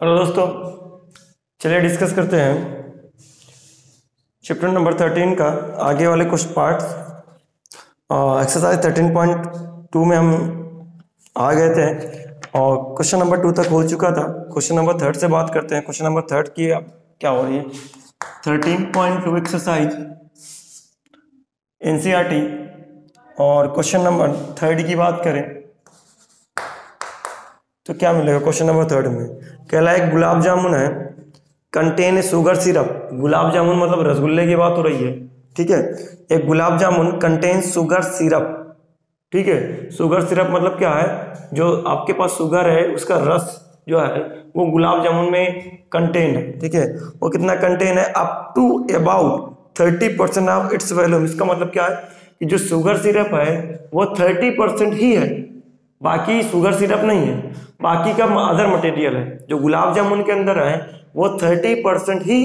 Hello दोस्तों, चलिए discuss करते हैं चैप्टर नंबर 13 का आगे वाले कुछ पार्ट्स। एक्सरसाइज 13.2 में हम आ गए थे और क्वेश्चन नंबर 2 तक हो चुका था। क्वेश्चन नंबर 3 से बात करते हैं। क्वेश्चन नंबर 3 की क्या हो रही है, 13.2 एक्सरसाइज एनसीईआरटी। और क्वेश्चन नंबर 3 की बात करें तो क्या मिलेगा क्वेश्चन नंबर 3 में? कहला एक गुलाब जामुन है, contain sugar syrup. Gulab jamun मतलब रसगुल्ले की बात हो रही है, ठीक है। एक gulab jamun contain sugar syrup, ठीक है। शुगर सिरप मतलब क्या है, जो आपके पास शुगर है उसका रस जो है वो गुलाब जामुन में कंटेन है, ठीक है। वो कितना कंटेन है? Up to about 30% of its volume. इसका मतलब क्या है कि जो शुगर सिरप है वो 30% ही है, बाकी शुगर सिरप नहीं है। बाकी का अदर मटेरियल है जो गुलाब जामुन के अंदर है वो 30% ही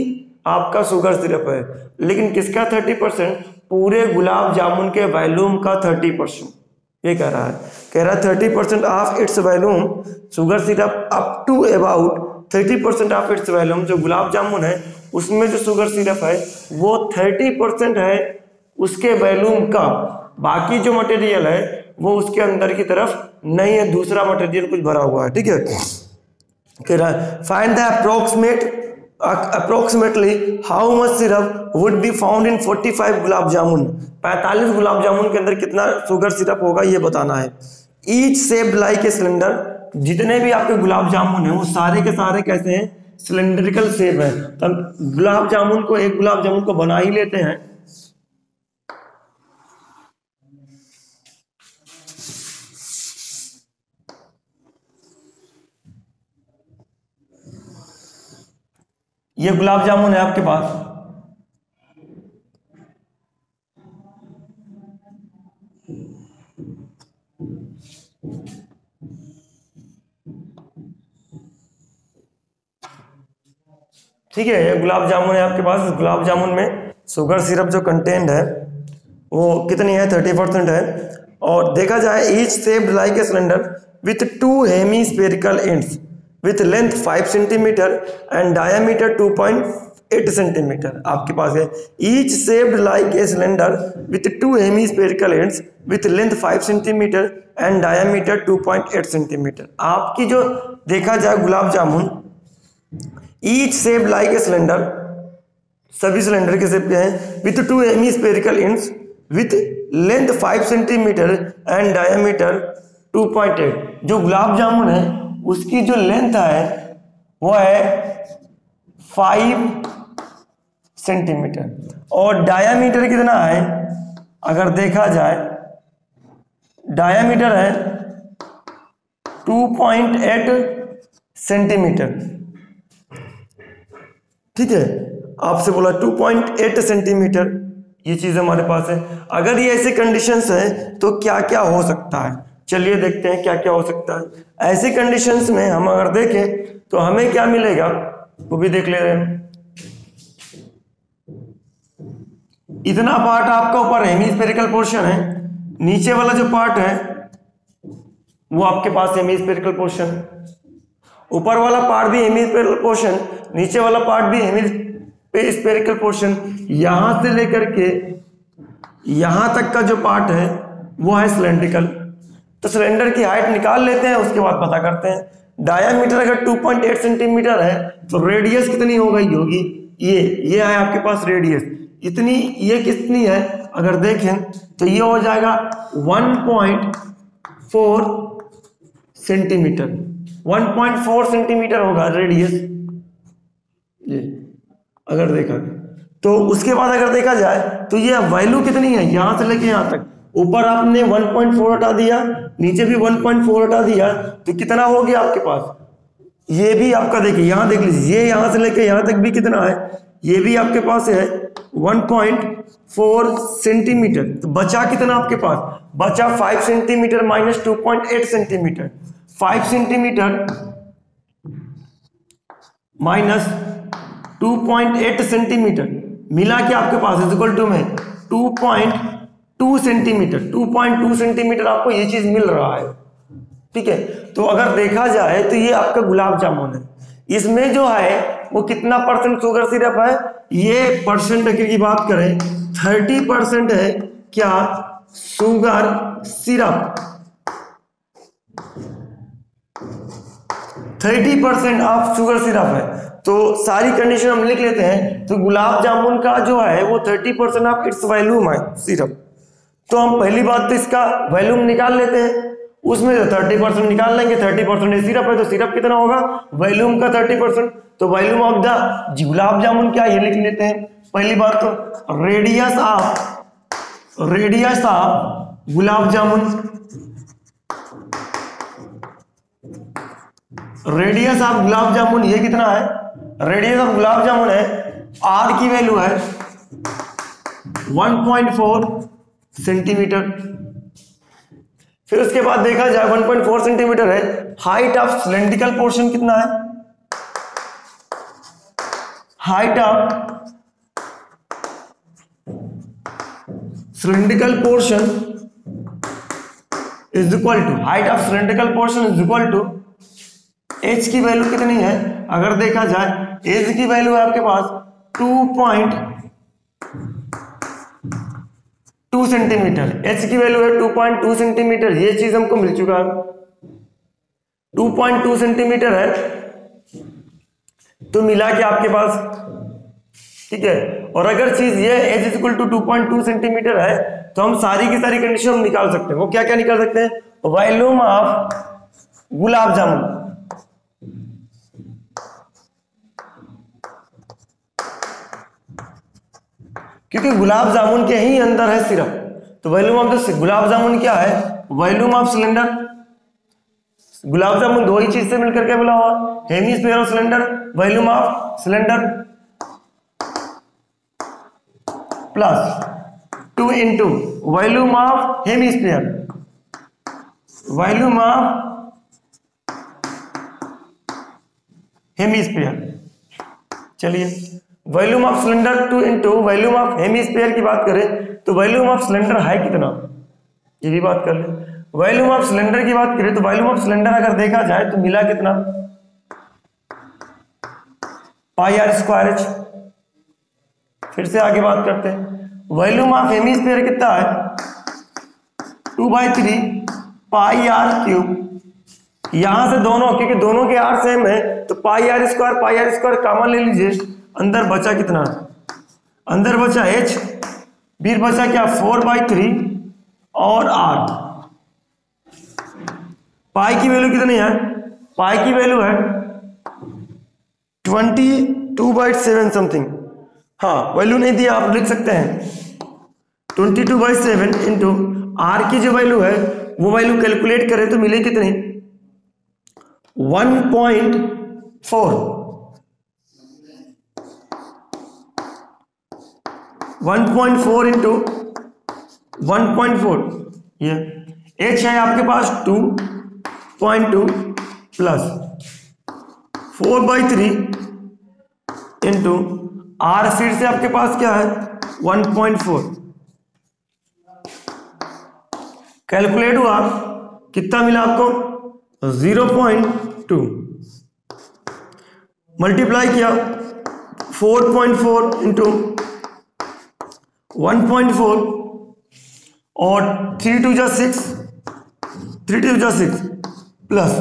आपका शुगर सिरप है। लेकिन किसका 30%? पूरे गुलाब जामुन के वॉल्यूम का 30%। ये कह रहा है, 30% of its volume sugar syrup up to about 30% of its volume. जो गुलाब जामुन है उसमें जो शुगर सिरप है वो 30% है उसके वॉल्यूम का। बाकी जो मटेरियल है वो उसके अंदर की तरफ नहीं है, दूसरा मटेरियल कुछ भरा हुआ है, ठीक है। कह रहा है find the approximately how much syrup would be found in 45 gulab jamun. 45 gulab jamun के अंदर कितना शुगर सिरप होगा ये बताना है। Each shaped like a cylinder. जितने भी आपके गुलाब जामुन है वो सारे के सारे कैसे हैं? सिलेंड्रिकल शेप है। तब गुलाब जामुन को, एक गुलाब जामुन को बना ही लेते हैं। ये गुलाब जामुन है आपके पास, ठीक है। ये गुलाब जामुन है आपके पास। गुलाब जामुन में शुगर सिरप जो कंटेंट है वो कितनी है? 30% है। और देखा जाए each shaped like a cylinder with 2 hemispherical ends with length 5 centimetre and diameter 2.8 centimetre आपके पास है। Each shaped like a cylinder with 2 hemispherical ends with length 5 centimetre and diameter 2.8 centimetre. आपकी जो देखा जाए gulab jamun each shape like a cylinder, सभी cylinder के shape के हैं, with 2 hemispherical ends with length 5 centimetre and diameter 2.8। जो गुलाब जामुन है उसकी जो लेंथ है वो है 5 सेंटीमीटर और डायमीटर कितना है? अगर देखा जाए डायमीटर है 2.8 सेंटीमीटर, ठीक है। आपसे बोला 2.8 सेंटीमीटर, ये चीज हमारे पास है। अगर ये ऐसे कंडीशंस है तो क्या क्या हो सकता है, चलिए देखते हैं क्या क्या हो सकता है। ऐसी कंडीशंस में हम अगर देखें तो हमें क्या मिलेगा वो भी देख ले रहे हैं। इतना पार्ट आपका ऊपर हेमीस्फेरिकल पोर्शन है, नीचे वाला जो पार्ट है वो आपके पास हेमीस्फेरिकल पोर्शन, ऊपर वाला पार्ट भी हेमीस्फेरिकल पोर्शन, नीचे वाला पार्ट भी हेमीस्फेरिकल पोर्शन। यहां से लेकर के यहां तक का जो पार्ट है वो है सिलेंड्रिकल। तो सिलेंडर की हाइट निकाल लेते हैं, उसके बाद पता करते हैं। डायमीटर अगर 2.8 सेंटीमीटर है तो रेडियस कितनी हो गई होगी? ये है आपके पास रेडियस इतनी। ये कितनी है अगर देखें तो ये हो जाएगा 1.4 सेंटीमीटर। 1.4 सेंटीमीटर होगा रेडियस ये अगर देखा तो। उसके बाद अगर देखा जाए तो ये वैल्यू कितनी है यहां से लेके यहां तक। ऊपर आपने 1.4 हटा दिया, नीचे भी 1.4 हटा दिया, तो कितना हो गया आपके पास? ये भी आपका देखिए यहां देख लीजिए, ये यहां से लेके यहां तक भी कितना है? ये भी आपके पास है 1.4 सेंटीमीटर। तो बचा कितना आपके पास? बचा 5 centimetre minus 2.8 centimetre. 5 centimetre minus 2.8 centimetre मिला के आपके पास इज इक्वल टू में 2.2 सेंटीमीटर। 2.2 सेंटीमीटर आपको ये चीज मिल रहा है, ठीक है। तो अगर देखा जाए तो ये आपका गुलाब जामुन है, इसमें जो है वो कितना परसेंट शुगर सिरप है, ये परसेंट की बात करें 30% है क्या sugar syrup, 30% of sugar syrup है। तो सारी कंडीशन हम लिख लेते हैं। तो गुलाब जामुन का जो है वो 30% ऑफ इट्स वॉल्यूम है सिरप। तो हम पहली बात तो इसका वॉल्यूम निकाल लेते हैं, उसमें से 30% निकाल लेंगे। 30% सिरप है तो सिरप कितना होगा, वॉल्यूम का 30%। तो volume of the gulab jamun क्या, ये लिख लेते हैं। पहली बात तो radius of gulab jamun, radius of gulab jamun ये कितना है, रेडियस ऑफ गुलाब जामुन है आर की वैल्यू है 1.4 सेंटीमीटर। फिर उसके बाद देखा जाए 1.4 सेंटीमीटर है। हाइट ऑफ सिलेंड्रिकल पोर्शन कितना है, height of cylindrical portion is equal to, height of cylindrical portion is equal to H की वैल्यू कितनी है, अगर देखा जाए एच की वैल्यू है आपके पास 2.2 सेंटीमीटर, एच की वैल्यू है 2.2 सेंटीमीटर। ये चीज हमको मिल चुका है, 2.2 सेंटीमीटर है। तो मिला के आपके पास, ठीक है। और अगर चीज ये H is equal to 2.2 centimetre है तो हम सारी की सारी कंडीशन हम निकाल सकते हैं। वो क्या क्या निकाल सकते हैं, वॉल्यूम ऑफ गुलाब जामुन, क्योंकि गुलाब जामुन के ही अंदर है सिरप। तो volume of the gulab jamun क्या है, volume of cylinder. Gulab jamun दो ही चीज से मिलकर के बोला हुआ, हेमीस्फीयर और सिलेंडर। Volume of cylinder plus 2 into volume of hemisphere, volume of hemisphere. चलिए volume of cylinder 2 into volume of hemisphere की बात करें तो वॉल्यूम ऑफ सिलेंडर है कितना, ये भी बात कर ले। वॉल्यूम ऑफ सिलेंडर की बात करें तो वॉल्यूम ऑफ सिलेंडर अगर देखा जाए तो मिला कितना, पाई आर स्क्वायर एच। फिर से आगे बात करते हैं, वॉल्यूम ऑफ हेमीस्फीयर कितना है 2/3 पाई आर क्यूब। यहां से दोनों, क्योंकि दोनों के आर सेम है तो पाई आर स्क्वायर कॉमन ले लीजिए। अंदर बचा कितना, अंदर बचा h, फिर बचा क्या 4/3 और r। पाई की वैल्यू कितनी है, पाई की वैल्यू है 22/7 समथिंग। हाँ वैल्यू नहीं दिया, आप लिख सकते हैं 22/7 इंटू r की जो वैल्यू है वो वैल्यू कैलकुलेट करें तो मिले कितनी 1.4 इंटू 1.4, ये h है आपके पास 2.2 प्लस 4/3 इंटू r फिर से आपके पास क्या है 1.4। कैलकुलेट हुआ कितना मिला आपको 0.2, मल्टीप्लाई किया 4.4 इंटू 1.4 और 3 2 जा 6 प्लस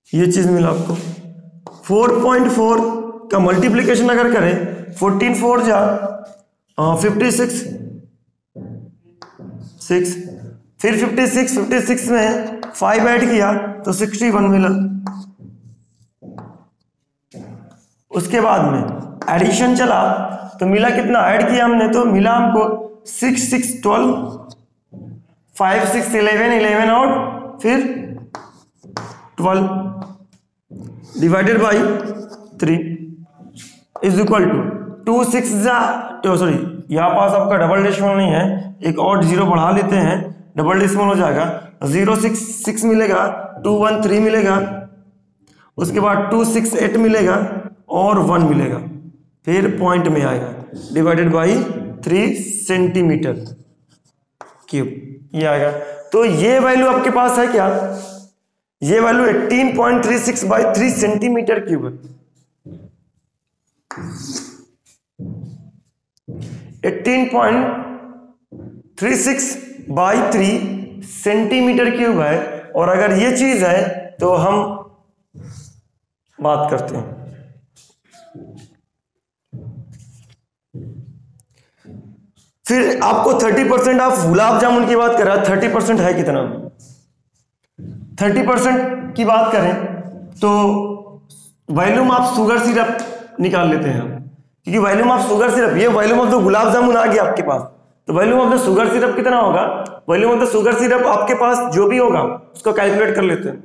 ये चीज मिला आपको 4.4 का मल्टीप्लिकेशन अगर करें 14 4 जा 56 6, फिर 56 में 5 ऐड किया तो 61 मिला। उसके बाद में एडिशन चला तो मिला कितना, ऐड किया हमने तो मिला हमको 6 6 12, 5 6 11 और फिर 12 divided by 3 is equal to 2 6 जा, सॉरी यहाँ पास आपका डबल डेसिमल नहीं है, एक और जीरो बढ़ा लेते हैं, डबल डेसिमल हो जाएगा 0 6 6 मिलेगा, 2 1 3 मिलेगा, उसके बाद 2 6 8 मिलेगा और 1 मिलेगा, फिर पॉइंट में आएगा डिवाइडेड बाई 3 सेंटीमीटर क्यूब, ये आएगा। तो ये वैल्यू आपके पास है क्या, ये वैल्यू 18.36 बाई 3 सेंटीमीटर क्यूब है। 18.36 बाई 3 सेंटीमीटर क्यूब है। और अगर ये चीज है तो हम बात करते हैं। फिर आपको 30% आप गुलाब जामुन की बात कर रहा है, 30% है कितना, 30% की बात करें तो वॉल्यूम ऑफ शुगर सिरप निकाल लेते हैं हम, क्योंकि वॉल्यूम ऑफ शुगर सिरप, ये वॉल्यूम ऑफ द गुलाब जामुन आ गया आपके पास, तो volume of the sugar syrup कितना होगा, volume of the sugar syrup आपके पास जो भी होगा उसको कैलकुलेट कर लेते हैं।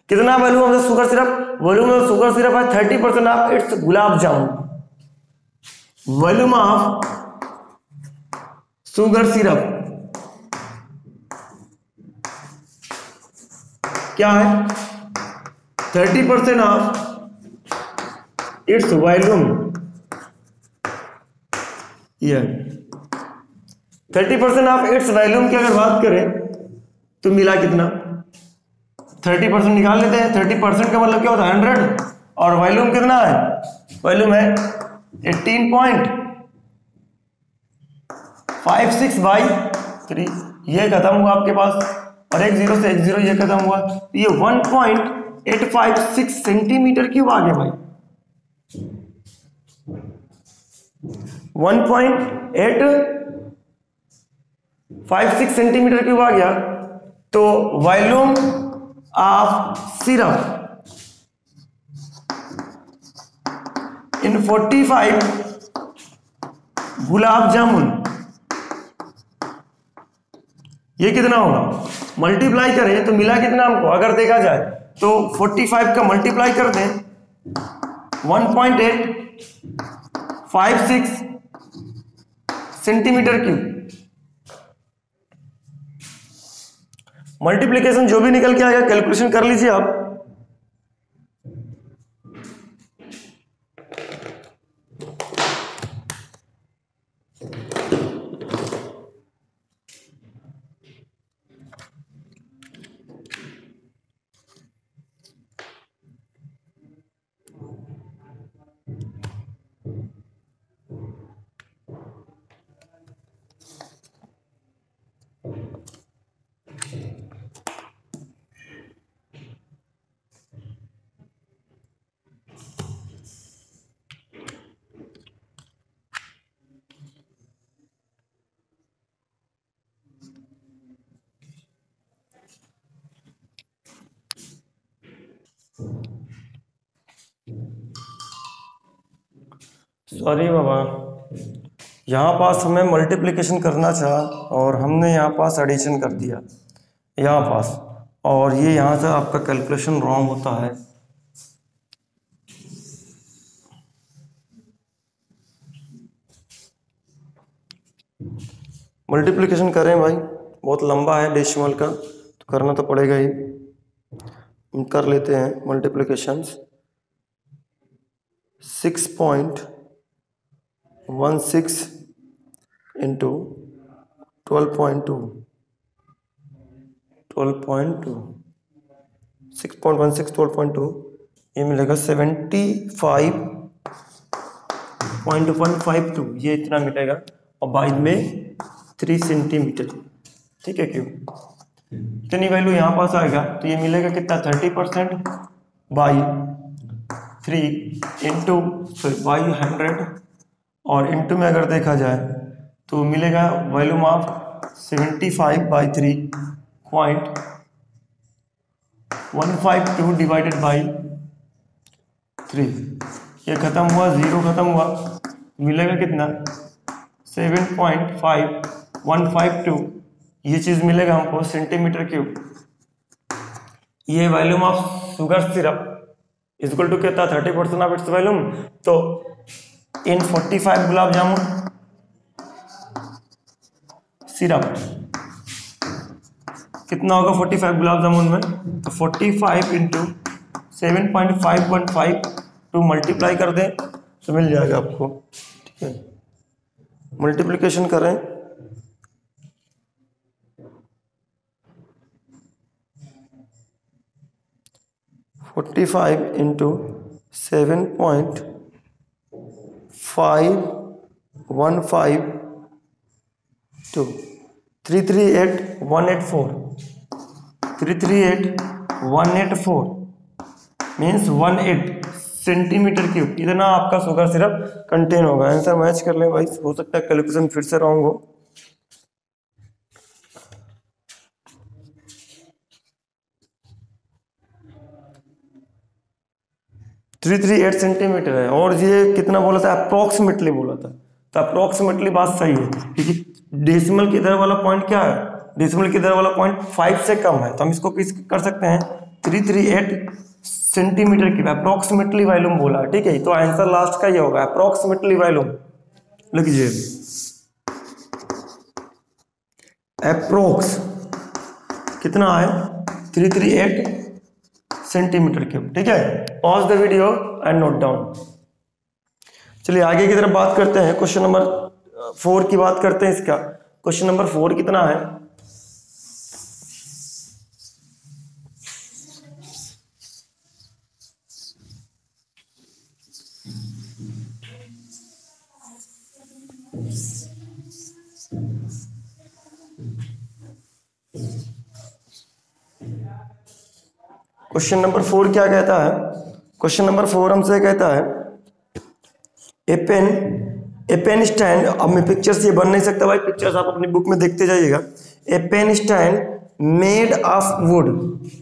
कितना volume of the sugar syrup, volume of sugar syrup है 30% of it's gulab jamun. Volume of sugar syrup क्या है, 30% ऑफ इट्स वॉल्यूम, ये 30% ऑफ इट्स वॉल्यूम की अगर बात करें तो मिला कितना, 30% निकाल लेते हैं। 30% का मतलब क्या होता है 100, और वॉल्यूम कितना है, वॉल्यूम है 18.56 बाई 3, ये खत्म हुआ आपके पास, और एक जीरो से एक जीरो ये खत्म हुआ, तो ये 1.856 सेंटीमीटर क्यूब आ गया भाई, 1.856 सेंटीमीटर क्यूब आ गया। तो वॉल्यूम ऑफ सिरप इन 45 गुलाब जामुन, ये कितना होगा, मल्टीप्लाई करें तो मिला कितना हमको, अगर देखा जाए तो 45 का मल्टीप्लाई कर दें 1.856 सेंटीमीटर क्यूब, मल्टीप्लिकेशन जो भी निकल के आएगा कैलकुलेशन कर लीजिए आप। सॉरी बाबा, यहाँ पास हमें मल्टीप्लिकेशन करना था और हमने यहाँ पास एडिशन कर दिया यहाँ पास, और ये यहाँ से आपका कैलकुलेशन रॉन्ग होता है। मल्टीप्लिकेशन करें भाई, बहुत लंबा है डेसिमल का, तो करना तो पड़ेगा ही। हम कर लेते हैं मल्टीप्लिकेशन। 6.16 इंटू 12.2, 6.16 12.2, ये मिलेगा 75.152, ये इतना मिलेगा, और बाई में 3 सेंटीमीटर, ठीक है क्यों, इतनी वैल्यू यहाँ पास आएगा तो ये मिलेगा कितना 30% बाई 3 इंटू बाई 100, और इंटू में अगर देखा जाए तो मिलेगा वॉल्यूम ऑफ 75/3.152 डिवाइडेड बाई 3, ये खत्म हुआ, जीरो खत्म हुआ, मिलेगा कितना 7.5152, ये चीज मिलेगा हमको सेंटीमीटर क्यूब। ये volume of sugar syrup equal to कितना 30% ऑफ इट्स वॉल्यूम, तो इन 45 गुलाब जामुन सिरप कितना होगा 45 गुलाब जामुन में, तो 45 इंटू 7.515 मल्टीप्लाई कर दें तो मिल जाएगा आपको, ठीक है। मल्टीप्लिकेशन करें 45 इंटू 7.5152 338,184 338,184 मीन्स 18 सेंटीमीटर क्यूब इतना आपका शुगर सिरप कंटेन होगा। आंसर मैच कर लें भाई, हो सकता है कैलकुलेशन फिर से रॉन्ग हो। 338 सेंटीमीटर है और ये कितना बोला था, अप्रोक्सीमेटली बोला था, तो अप्रोक्सीमेटली बात सही है क्योंकि डेसिमल के इधर वाला पॉइंट क्या है, डेसिमल के इधर वाला पॉइंट 5 से कम है, तो हम इसको किस कर सकते हैं 338 सेंटीमीटर की अप्रोक्सीमेटली वॉल्यूम बोला, ठीक है। तो आंसर लास्ट का ये होगा अप्रोक्सीमेटली वॉल्यूम। लिख लीजिए अप्रोक्स कितना है 338 सेंटीमीटर क्यूब, ठीक है। Pause the video and note down. चलिए आगे की तरफ बात करते हैं, क्वेश्चन नंबर 4 की बात करते हैं। इसका क्वेश्चन नंबर 4 कितना है, क्वेश्चन नंबर 4 क्या कहता है, क्वेश्चन नंबर 4 हमसे कहता है ए पेन स्टैंड, अब मैं पिक्चर्स ये बन नहीं सकता भाई, पिक्चर्स आप अपनी बुक में देखते जाइएगा। A pen stand made of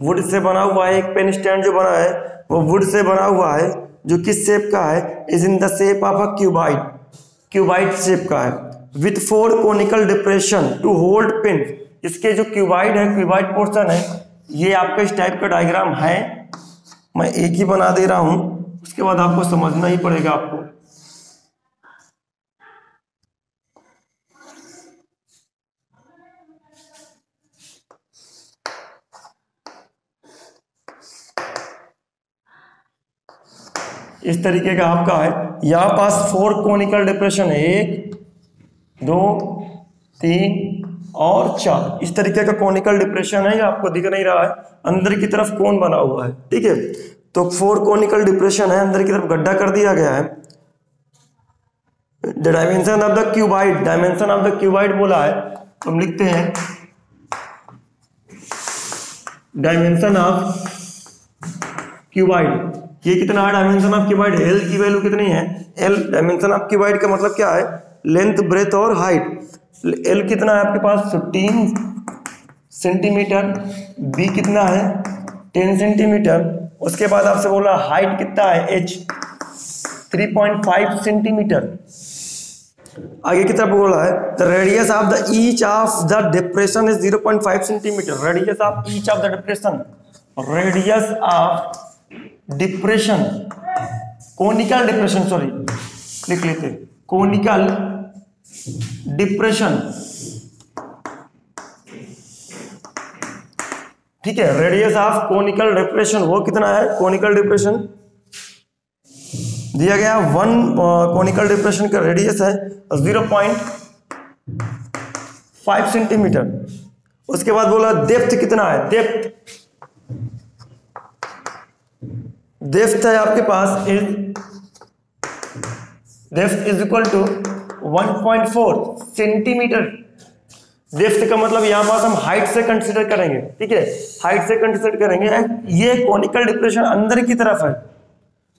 wood से बना हुआ है, एक पेन स्टैंड जो बना है वो वुड से बना हुआ है, जो किस शेप का है, is in the shape of a cuboid shape का है, with 4 conical depression to hold pen. इसके जो क्यूबाइड है, क्यूबाइड पोर्शन है, ये आपका इस टाइप का डायग्राम है, मैं एक ही बना दे रहा हूं, उसके बाद आपको समझना ही पड़ेगा आपको। इस तरीके का आपका है, यहां पास 4 कोनिकल डिप्रेशन है, 1 2 3 और 4, इस तरीके का कोनिकल डिप्रेशन है, ये आपको दिख नहीं रहा है, अंदर की तरफ कोन बना हुआ है, ठीक है। तो 4 कोनिकल डिप्रेशन है, अंदर की तरफ गड्ढा कर दिया गया है। The dimension of the cuboid, dimension of the cuboid बोला है, तो हम लिखते हैं डायमेंशन ऑफ क्यूबाइड, ये कितना है डायमेंशन ऑफ क्यूबाइड, एल की वैल्यू कितनी है, एल डायमेंशन ऑफ क्यूबाइड का मतलब क्या है, लेंथ ब्रेथ और हाइट। एल कितना है आपके पास 15 सेंटीमीटर, बी कितना है 10 सेंटीमीटर, उसके बाद आपसे बोला हाइट कितना है एच 3.5 सेंटीमीटर। आगे की तरफ बोला है the radius of the each of the depression is 0.5 centimetre, radius of each of the depression, radius of depression, conical depression, sorry लिख लेते, कोनिकल डिप्रेशन, ठीक है। रेडियस ऑफ कोनिकल डिप्रेशन वो कितना है, कोनिकल डिप्रेशन दिया गया 1 कोनिकल डिप्रेशन का रेडियस है 0.5 सेंटीमीटर। उसके बाद बोला डेप्थ कितना है, डेप्थ है आपके पास depth is equal to 1.4 centimetre. Depth का मतलब यहां पास हम हाइट से कंसीडर करेंगे, ठीक है, हाइट से कंसीडर करेंगे। ये कोनिकल डिप्रेशन अंदर की तरफ है,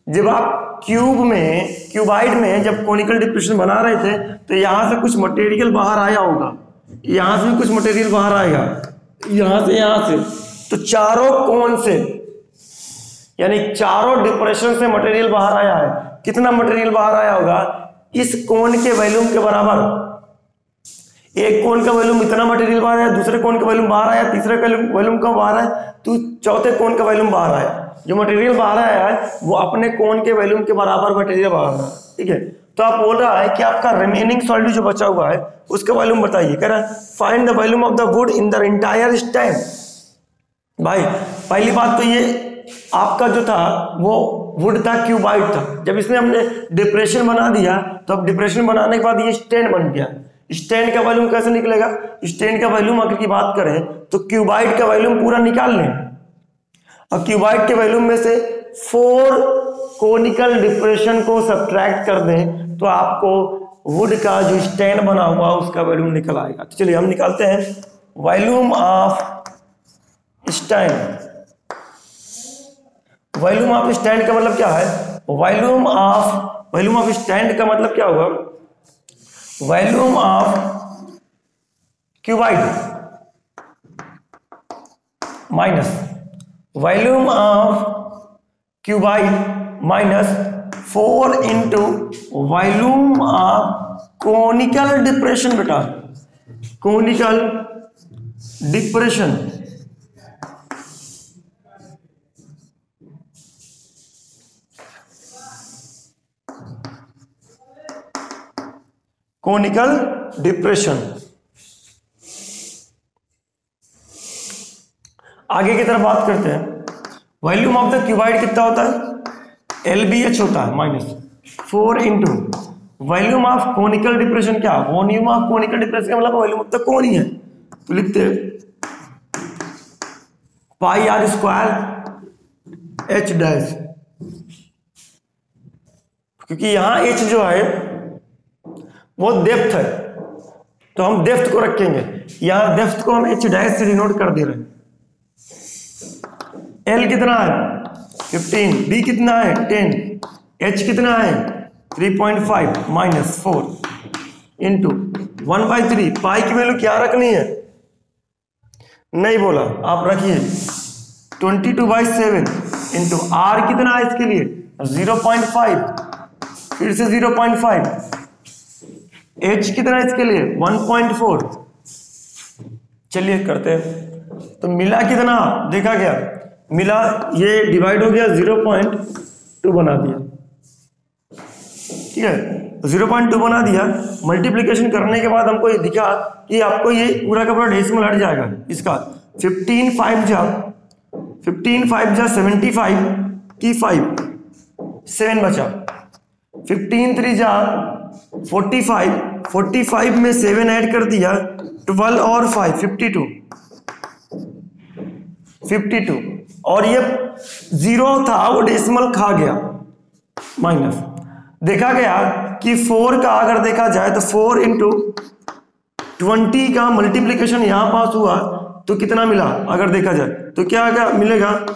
जब आप क्यूबाइड में जब कोनिकल डिप्रेशन बना रहे थे तो यहां से कुछ मटेरियल बाहर आया होगा, यहां से भी कुछ मटेरियल बाहर आएगा, यहां से, तो चारों कोन से यानी चारों डिप्रेशन से मटेरियल बाहर आया है। कितना मटेरियल बाहर आया होगा, इस कोन के वॉल्यूम के बराबर, एक कोन का वॉल्यूम इतना मटेरियल बाहर आया, दूसरे कोन का वॉल्यूम बाहर आया, तीसरे का वॉल्यूम का बाहर आया, तो चौथे कोन का वॉल्यूम बाहर आया। जो मटेरियल बाहर आया है वो अपने कोन के वॉल्यूम के बराबर मटेरियल बाहर आया, ठीक है। तो आप बोल रहा है कि आपका रिमेनिंग सॉलिड जो बचा हुआ है उसका वॉल्यूम बताइए, कह रहा है find the volume of the would in the entire stand. भाई पहली बात तो ये आपका जो था वो वुड था, क्यूबाइड था, जब इसमें हमने डिप्रेशन बना दिया तो अब डिप्रेशन बनाने के बाद ये स्टैंड बन गया। स्टैंड का वॉल्यूम कैसे निकलेगा, स्टैंड का वॉल्यूम अगर की बात करें तो क्यूबाइड का वॉल्यूम पूरा निकाल लें। अब क्यूबाइड के वॉल्यूम में से 4 कोनिकल डिप्रेशन को सब्ट्रैक्ट कर दें तो आपको वुड का जो स्टैंड बना हुआ उसका वॉल्यूम निकल आएगा। तो चलिए हम निकालते हैं volume of stand. Volume of stand का मतलब क्या है? वॉल्यूम ऑफ स्टैंड का मतलब क्या होगा? Volume of cuboid minus volume of cuboid minus 4 into volume of conical depression. बेटा कोनिकल डिप्रेशन कोनिकल डिप्रेशन। आगे की तरफ बात करते हैं। वॉल्यूम ऑफ द क्यूबाइड कितना होता है? LBH होता है minus 4 into volume of conical depression. क्या वॉल्यूम ऑफ कोनिकल डिप्रेशन का मतलब वॉल्यूम ऑफ द कोन ही है, तो लिखते हैं पाई आर स्क्वायर H डैश, क्योंकि यहां H जो है वो डेप्थ है तो हम डेप्थ को रखेंगे, यहां डेप्थ को हम H डैश से डिनोट कर दे रहे हैं। L कितना है? 15, B कितना है? 10, H कितना है? 3.5 माइनस 4 इंटू 1/3। पाई की वैल्यू क्या रखनी है? नहीं बोला, आप रखिए 22/7 इंटू R कितना है इसके लिए? 0.5, फिर से 0.5, H कितना है इसके लिए? 1.4। चलिए करते हैं। तो मिला कितना? देखा क्या मिला? ये डिवाइड हो गया 0.2 बना दिया, ठीक है 0.2 बना दिया। मल्टीप्लिकेशन करने के बाद हमको ये दिखा कि आपको ये पूरा का पूरा डेसिमल हट जाएगा इसका। 15 5 जा 75 की 5 7 बचा। 15 3 जा 45 में 7 ऐड कर दिया 12 और 5 52 और ये 0 था वो डेसिमल खा गया माइनस। देखा गया कि 4 का अगर देखा जाए तो 4 इंटू 20 का मल्टीप्लीकेशन यहां पास हुआ तो कितना मिला? अगर देखा जाए तो क्या मिलेगा?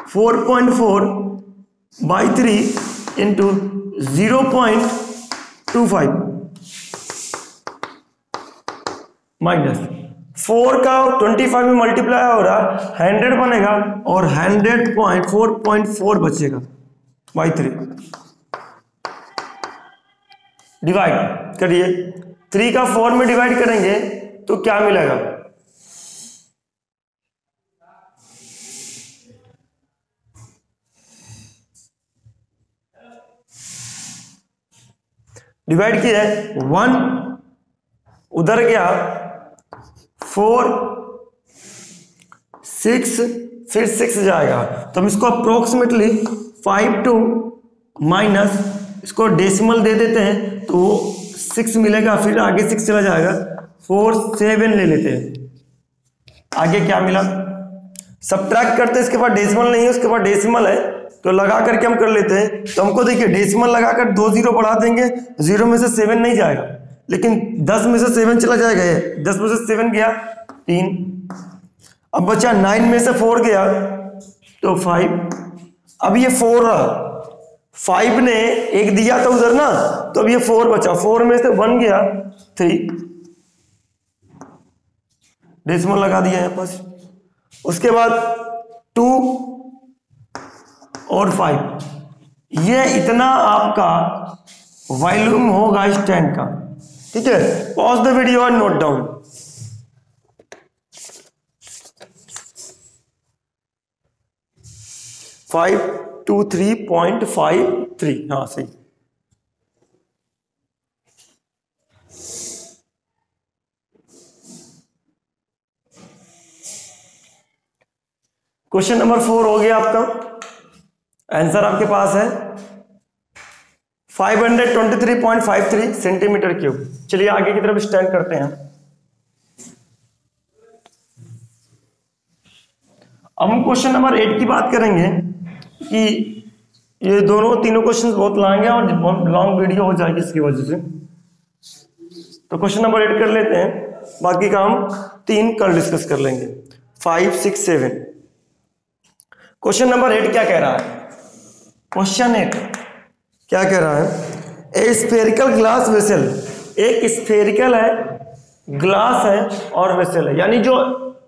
4.4/3 इंटू 0.25 माइनस 4 का 25 में मल्टीप्लाई हो रहा 100 बनेगा और 100.4.4 बचेगा बाई 3। डिवाइड करिए, 3 का 4 में डिवाइड करेंगे तो क्या मिलेगा? डिवाइड किया 1 उधर गया 4 6 फिर 6 जाएगा तो हम इसको अप्रोक्सीमेटली 52 माइनस इसको डेसिमल दे देते हैं तो 6 मिलेगा, फिर आगे 6 चला जाएगा 4 7 ले लेते हैं। आगे क्या मिला? सब्ट्रैक्ट करते हैं, इसके बाद डेसिमल नहीं है, उसके बाद डेसिमल है तो लगा करके हम कर लेते हैं। तो हमको देखिए डेसिमल लगाकर 2 0 बढ़ा देंगे, 0 में से 7 नहीं जाएगा लेकिन 10 में से 7 चला जाएगा। ये 10 में से 7 गया 3, अब बचा 9 में से 4 गया तो 5। अब ये 4 रहा, 5 ने एक दिया था उधर ना, तो अब ये 4 बचा, 4 में से 1 गया 3, डेसिमल लगा दिया यहाँ पास। उसके बाद 2 और 5, ये इतना आपका वॉल्यूम होगा स्टैंड का, ठीक है। पॉज द वीडियो और नोट डाउन। फाइव 23.53, हाँ सही। क्वेश्चन नंबर 4 हो गया आपका, आंसर आपके पास है 523.53 सेंटीमीटर क्यूब। चलिए आगे की तरफ स्टैंड करते हैं। अब हम क्वेश्चन नंबर 8 की बात करेंगे कि ये दोनों तीनों क्वेश्चन बहुत लॉन्ग है और लॉन्ग वीडियो हो जाएगी इसकी वजह से। तो क्वेश्चन नंबर 8 कर लेते हैं, बाकी का हम 3 कल डिस्कस कर लेंगे। 5, 6, 7। क्वेश्चन नंबर 8 क्या कह रहा है? क्वेश्चन 8 क्या कह रहा है? ए स्फेरिकल ग्लास वेसल, एक स्फेरिकल है, ग्लास है और वेसल है, यानी जो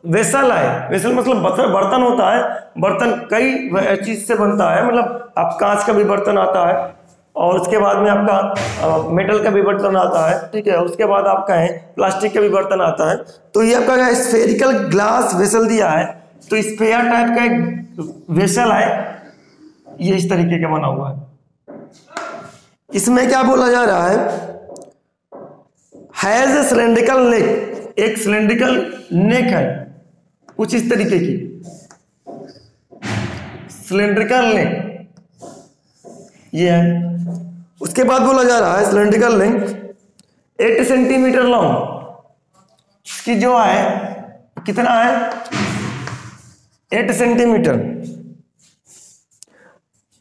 वेसल है, वेसल मतलब बर्तन होता है, बर्तन कई चीज से बनता है, मतलब आप कांच का भी बर्तन आता है और उसके बाद में आपका मेटल का भी बर्तन आता है, ठीक है, उसके बाद आपका है प्लास्टिक का भी बर्तन आता है। तो ये आपका स्फेरिकल ग्लास वेसल दिया है, तो स्फेयर टाइप का एक वेसल है, ये इस तरीके का बना हुआ है। इसमें क्या बोला जा रहा है? हैज ए सिलेंड्रिकल नेक, एक सिलेंड्रिकल नेक है कुछ इस तरीके की, सिलेंड्रिकल नेक ये है। उसके बाद बोला जा रहा है सिलेंड्रिकल लेंथ 8 सेंटीमीटर लॉन्ग, इसकी जो है कितना है? 8 सेंटीमीटर।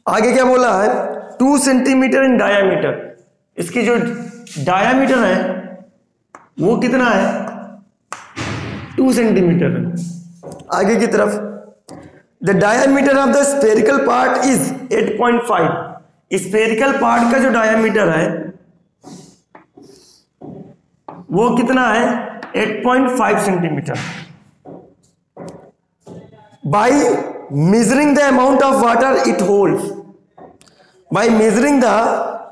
आगे क्या बोला है? 2 सेंटीमीटर इन डायामीटर, इसकी जो डायामीटर है वो कितना है? 2 सेंटीमीटर है। आगे की तरफ the diameter of the spherical part is 8.5, spherical part का जो डायामीटर है वो कितना है? 8.5 centimetre. Bye measuring the amount of water it holds, bye measuring the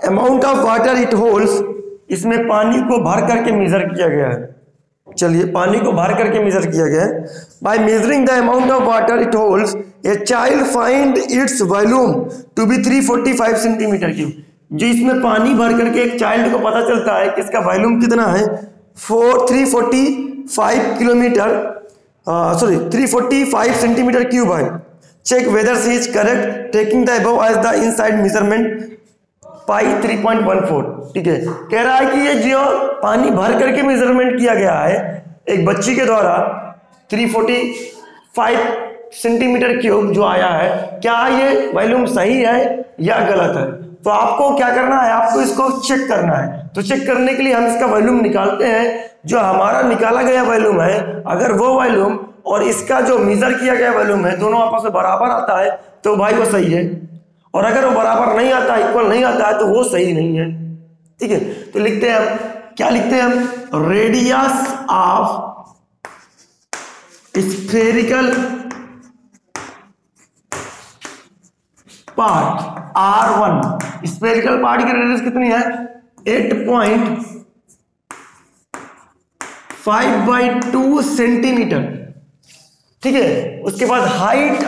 amount of water it holds, इसमें पानी को भर करके मेजर किया गया है। चलिए, पानी को भर करके मेजर किया गया है। By measuring the amount of water it holds a child find its volume to be 345 centimetre cube. जो इसमें पानी भर करके एक चाइल्ड को पता चलता है कि इसका वॉल्यूम कितना है? 345 किलोमीटर, सॉरी 345 सेंटीमीटर क्यूब है। Check whether she is correct taking the above as the inside measurement pi 3.14। ठीक है, कह रहा है कि ये जो पानी भर करके मेजरमेंट किया गया है एक बच्ची के द्वारा 345 सेंटीमीटर क्यूब जो आया है, क्या ये वॉल्यूम सही है या गलत है? तो आपको क्या करना है? आपको इसको चेक करना है। तो चेक करने के लिए हम इसका वॉल्यूम निकालते हैं। जो हमारा निकाला गया वॉल्यूम है, अगर वो वॉल्यूम और इसका जो मेजर किया गया वॉल्यूम है दोनों आपस में बराबर आता है तो भाई वो सही है, और अगर वो बराबर नहीं आता, इक्वल नहीं आता है तो वो सही नहीं है। ठीक है, तो लिखते हैं हम, क्या लिखते हैं हम? Radius of spherical part R1, spherical part की रेडियस कितनी है? 8.5/2 सेंटीमीटर। ठीक है, उसके बाद height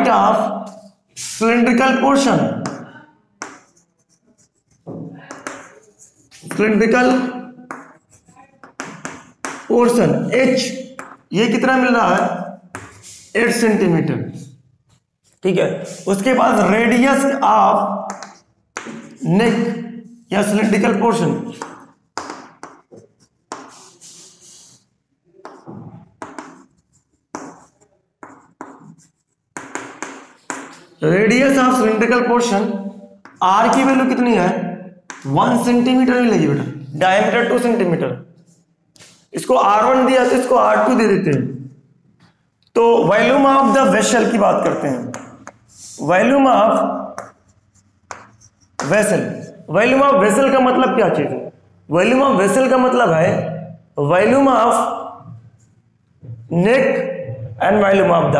of cylindrical portion, H ये कितना मिल रहा है? 8 सेंटीमीटर। ठीक है, उसके बाद रेडियस ऑफ नेक या cylindrical portion, radius of cylindrical portion R की वैल्यू कितनी है? 1 सेंटीमीटर मिलेगी बेटा, डायमीटर 2 सेंटीमीटर। इसको R1 दिया तो इसको R2 दे देते हैं। तो वॉल्यूम ऑफ द वेसल की बात करते हैं। Volume of vessel, volume of vessel का मतलब क्या चीज है? वॉल्यूम ऑफ वेसल का मतलब है volume of neck and volume of the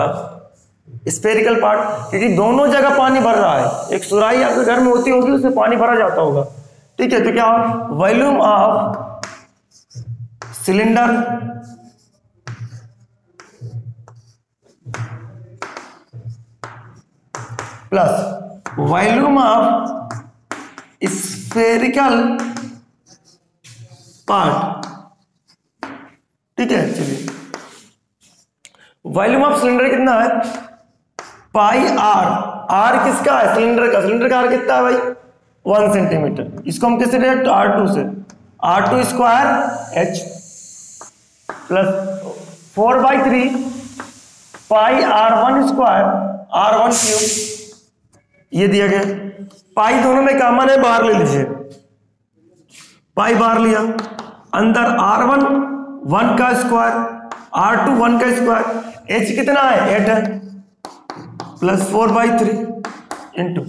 spherical part, क्योंकि दोनों जगह पानी भर रहा है। एक सुराही आपके घर में होती होगी, उसमें पानी भरा जाता होगा। ठीक है, तो क्या volume of cylinder plus volume of spherical part. ठीक है, चलिए वॉल्यूम ऑफ सिलेंडर कितना है? पाई R किसका है? सिलेंडर का। सिलेंडर का R कितना है भाई? 1 सेंटीमीटर। इसको हम कैसे डायरेक्ट R2 से, R2 स्क्वायर H। प्लस 4/3 पाई R1 स्क्वायर R1 क्यूब, ये दिया गया। पाई दोनों में कॉमन है, बाहर ले लीजिए, पाई बाहर लिया, अंदर R1 1 का स्क्वायर, R2 1 का स्क्वायर, H कितना है 8 है, प्लस 4/3 इंटू,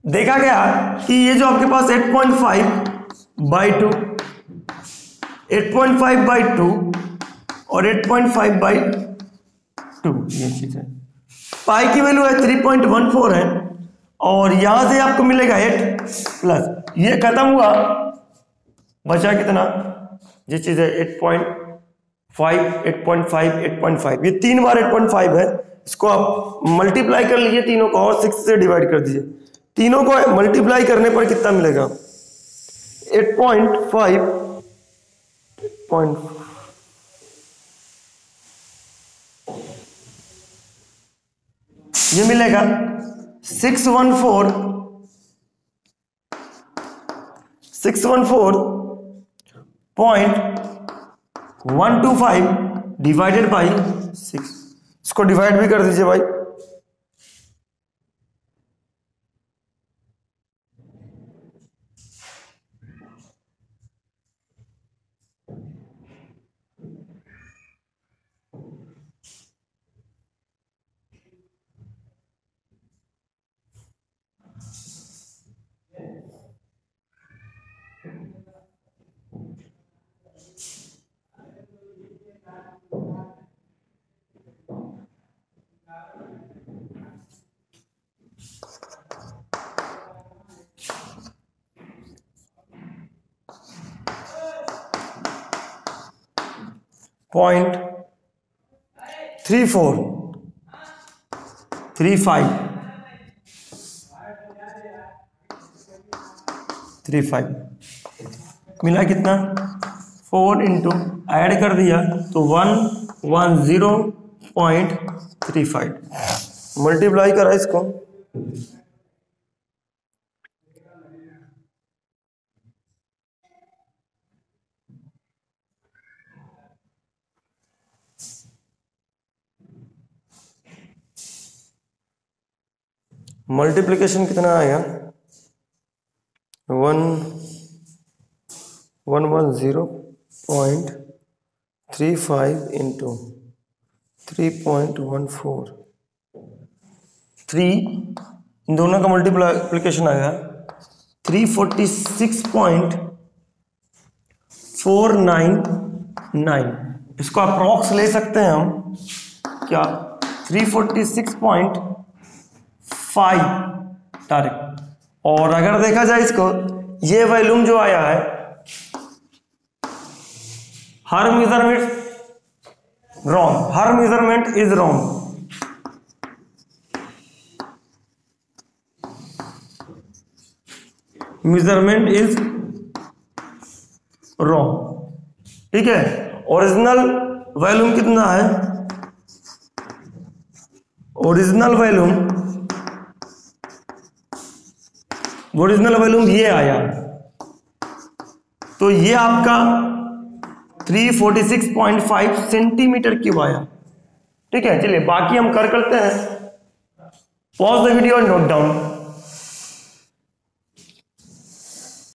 देखा गया कि ये जो आपके पास 8.5/2 8.5/2 और 8.5/2 ये चीज है। पाई की वैल्यू है 3.14 है, और यहां से आपको मिलेगा 8 प्लस ये खत्म हुआ, बचा कितना, ये चीज है 8.5 8.5 8.5, ये 3 बार 8.5 है। इसको आप मल्टीप्लाई कर लीजिए तीनों को और 6 से डिवाइड कर दीजिए, तीनों को मल्टीप्लाई करने पर कितना मिलेगा 8.5 ये मिलेगा 614.125 डिवाइडेड बाई 6, इसको डिवाइड भी कर दीजिए भाई, .3435 मिला कितना 4 इंटू ऐड कर दिया तो 110.35, मल्टीप्लाई करा इसको, मल्टीप्लिकेशन कितना आएगा 110.35 इंटू 3.14, 3 इन दोनों का मल्टीप्लिकेशन आएगा 346.499, इसको अप्रॉक्स ले सकते हैं हम क्या 346.5 डायरेक्ट। और अगर देखा जाए इसको, ये वॉल्यूम जो आया है, her measurement wrong, her measurement is wrong, measurement is wrong, ठीक है। ओरिजिनल वॉल्यूम कितना है, ओरिजिनल वॉल्यूम ये आया, तो ये आपका 346.5 सेंटीमीटर क्यूब आया, ठीक है। चलिए बाकी हम करते हैं, पॉज द वीडियो और नोट डाउन।